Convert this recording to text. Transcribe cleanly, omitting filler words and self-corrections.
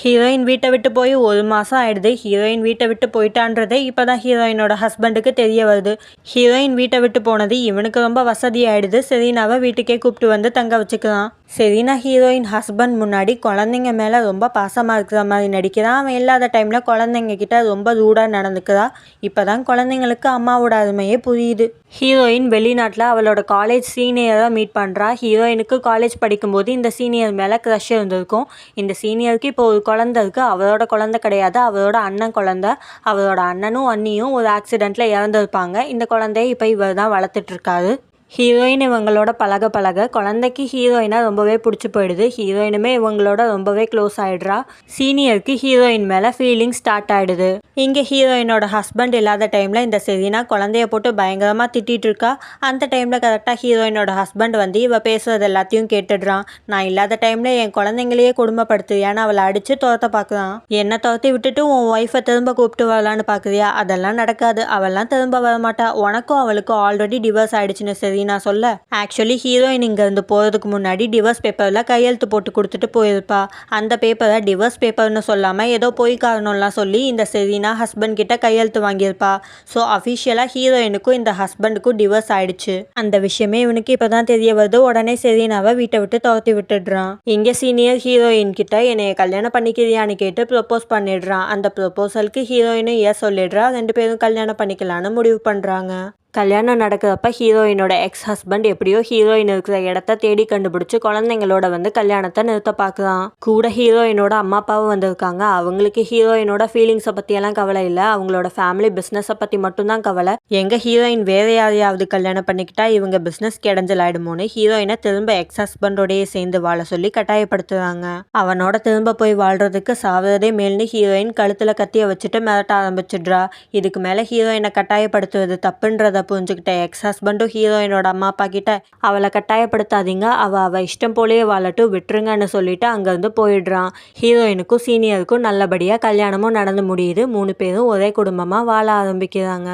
Heroine வீட்டை விட்டு போய் 1 மாதம் ஆயிடுது. ஹீரோயின் வீட்டை விட்டு போயிட்டான்றதே இப்போ தான் ஹீரோயினோட ஹஸ்பண்டுக்கு தெரிய வருது. ஹீரோயின் வீட்டை விட்டு போனது இவனுக்கு ரொம்ப வசதி ஆயிடுது. செரீனாவை வீட்டுக்கே கூப்பிட்டு வந்து தங்க வச்சுக்கிறான். செரீனா ஹீரோயின் ஹஸ்பண்ட் முன்னாடி குழந்தைங்க மேலே ரொம்ப பாசமாக இருக்கிற மாதிரி நடிக்கிறான். அவன் இல்லாத டைமில் குழந்தைங்க கிட்ட ரொம்ப ரூடாக நடந்துக்கிறா. இப்போ தான் குழந்தைங்களுக்கு அம்மாவோட அருமையே புரியுது. ஹீரோயின் வெளிநாட்டில் அவளோட காலேஜ் சீனியரை மீட் பண்ணுறா. ஹீரோயினுக்கு காலேஜ் படிக்கும்போது இந்த சீனியர் மேலே க்ரஷ் இருந்திருக்கும். இந்த சீனியருக்கு இப்போ ஒரு குழந்தை இருக்குது. அவரோட குழந்தை கிடையாது, அவரோட அண்ணன் குழந்தை. அவரோட அண்ணனும் அண்ணியும் ஒரு ஆக்சிடெண்ட்டில் இறந்துருப்பாங்க. இந்த குழந்தைய இப்போ இவர் தான் வளர்த்துட்ருக்காரு. ஹீரோயின் இவங்களோட பழக குழந்தைக்கு ஹீரோயினை ரொம்பவே பிடிச்சி போயிடுது. ஹீரோயினுமே இவங்களோட ரொம்பவே க்ளோஸ் ஆகிடுறா. சீனியருக்கு ஹீரோயின் மேலே ஃபீலிங் ஸ்டார்ட் ஆகிடுது. இங்கே ஹீரோயினோட ஹஸ்பண்ட் இல்லாத டைமில் இந்த செரீனா குழந்தைய போட்டு பயங்கரமாக திட்டிகிட்டு இருக்கா. அந்த டைமில் கரெக்டாக ஹீரோயினோட ஹஸ்பண்ட் வந்து இவ பேசுகிறது எல்லாத்தையும் கேட்டுடுறான். நான் இல்லாத டைமில் என் குழந்தைங்களையே கொடுமைப்படுத்துறியான்னு அவளை அடித்து துரத்த பார்க்குறான். என்னை துரத்தி விட்டுட்டு உன் ஒய்ஃபை திரும்ப கூப்பிட்டு வரலான்னு பார்க்குறியா? அதெல்லாம் நடக்காது. அவள்லாம் திரும்ப வரமாட்டா. உனக்கும் அவளுக்கும் ஆல்ரெடி டிவோர்ஸ் ஆகிடுச்சுன்னு செரீனா சொல்ல, ஆக்சுவலி ஹீரோயின் இங்கேருந்து போகிறதுக்கு முன்னாடி டிவோர்ஸ் பேப்பரில் கையெழுத்து போட்டு கொடுத்துட்டு போயிருப்பா. அந்த பேப்பரை டிவோர்ஸ் பேப்பர்னு சொல்லாமல் ஏதோ பொய் காரணம்லாம் சொல்லி இந்த செரீனா ஹஸ்பண்ட் கிட்ட கையெழுத்து வாங்கியிருப்பா. ஸோ அஃபிஷியலாக ஹீரோயினுக்கும் இந்த ஹஸ்பண்டுக்கும் டிவோர்ஸ் ஆயிடுச்சு. அந்த விஷயமே இவனுக்கு இப்போ தான் தெரிய வருது. உடனே செரீனாவை வீட்டை விட்டு துரத்தி விட்டுடுறான். இங்கே சீனியர் ஹீரோயின் கிட்ட என்னைய கல்யாணம் பண்ணிக்கிறியான்னு கேட்டு ப்ரப்போஸ் பண்ணிடுறான். அந்த ப்ரப்போசலுக்கு ஹீரோயினும் ஏன் சொல்லிடுறா. 2 பேரும் கல்யாணம் பண்ணிக்கலான்னு முடிவு பண்ணுறாங்க. கல்யாணம் நடக்கிறப்ப ஹீரோயினோட எக்ஸ் ஹஸ்பண்ட் எப்படியோ ஹீரோயின் இருக்கிற இடத்த தேடி கண்டுபிடிச்சு குழந்தைங்களோட வந்து கல்யாணத்தை நிறுத்த பார்க்குறான். கூட ஹீரோயினோட அம்மா அப்பாவும் வந்திருக்காங்க. அவங்களுக்கு ஹீரோயினோட ஃபீலிங்ஸை பற்றியெல்லாம் கவலை இல்லை. அவங்களோட ஃபேமிலி பிஸ்னஸை பற்றி மட்டும்தான் கவலை. எங்கள் ஹீரோயின் வேற யாரையாவது கல்யாணம் பண்ணிக்கிட்டா இவங்க பிஸ்னஸ்க்கு இடைஞ்சல் ஆயிடுமோன்னு ஹீரோயினை திரும்ப எக்ஸ் ஹஸ்பண்டோடையே சேர்ந்து வாழ சொல்லி கட்டாயப்படுத்துறாங்க. அவனோட திரும்ப போய் வாழ்றதுக்கு சாவதே மேல்னு ஹீரோயின் கழுத்தில் கத்திய வச்சுட்டு மிரட்ட ஆரம்பிச்சிடுறா. இதுக்கு மேலே ஹீரோயினை கட்டாயப்படுத்துவது தப்புன்றத புரிஞ்சுக்கிட்ட எக்ஸ் ஹஸ்பண்டும் ஹீரோயினோட அம்மா அப்பா கிட்ட அவளை கட்டாயப்படுத்தாதீங்க, அவ இஷ்டம் போலேயே வாழட்டும், விட்டுருங்கன்னு சொல்லிட்டு அங்கேருந்து போயிடுறான். ஹீரோயினுக்கும் சீனியருக்கும் நல்லபடியாக கல்யாணமும் நடந்து முடியுது. 3 பேரும் ஒரே குடும்பமாக வாழ ஆரம்பிக்கிறாங்க.